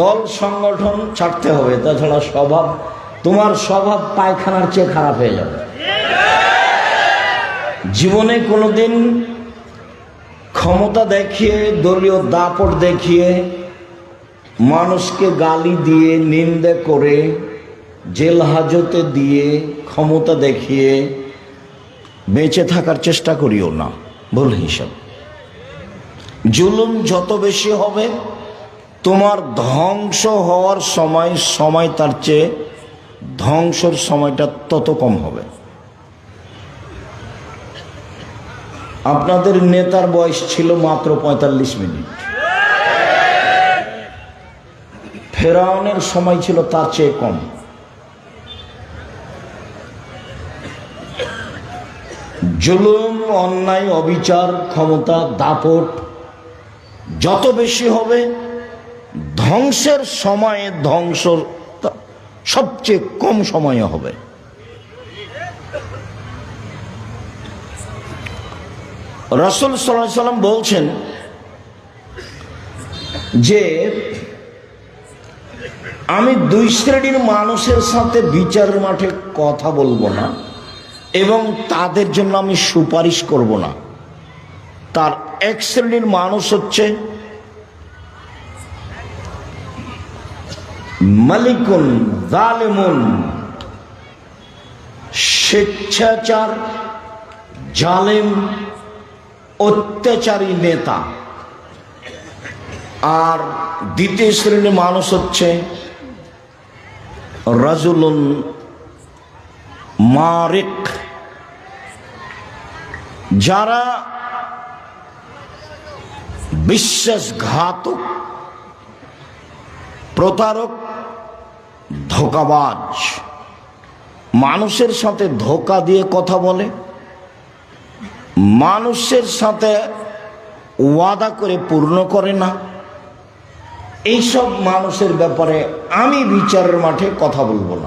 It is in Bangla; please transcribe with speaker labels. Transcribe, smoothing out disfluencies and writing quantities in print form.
Speaker 1: দল সংগঠন ছাড়তে হবে, তাছাড়া স্বভাব, তোমার স্বভাব পায়খানার চেয়ে খারাপ হয়ে যাবে। জীবনে কোনোদিন ক্ষমতা দেখিয়ে, দলীয় দাপট দেখিয়ে, মানুষকে গালি দিয়ে, নিন্দে করে, জেল হাজতে দিয়ে, ক্ষমতা দেখিয়ে বেঁচে থাকার চেষ্টা করিও না। ভুল হিসাব। জুলুম যত বেশি হবে, তোমার ধ্বংস হওয়ার সময় তার চেয়ে ধ্বংসের সময়টা তত কম হবে। আপনাদের নেতার বয়স ছিল মাত্র 45 মিনিট, ফেরাউনের সময় ছিল তার চেয়ে কম। জুলুম, অন্যায়, অবিচার, ক্ষমতা, দাপট যত বেশি হবে, ধ্বংসের সময়ে ধ্বংস সবচেয়ে কম সময়ে হবে। রাসূল সাল্লাল্লাহু আলাইহি ওয়াসাল্লাম বলছেন যে আমি দুই শ্রেণীর মানুষের সাথে বিচারের মাঠে কথা বলবো না এবং তাদের জন্য আমি সুপারিশ করব না। তার এক শ্রেণীর মানুষ হচ্ছে মালিকুন জালেমুন, স্বেচ্ছাচার, জালেম, অত্যাচারী নেতা। আর দ্বিতীয় শ্রেণীর মানুষ হচ্ছে রাজুলুন মারিক, যারা বিশ্বাসঘাতক, প্রতারক, ধোঁকাবাজ, মানুষের সাথে ধোঁকা দিয়ে কথা বলে, মানুষের সাথে ওয়াদা করে পূর্ণ করে না। এইসব মানুষের ব্যাপারে আমি বিচারের মাঠে কথা বলবো না।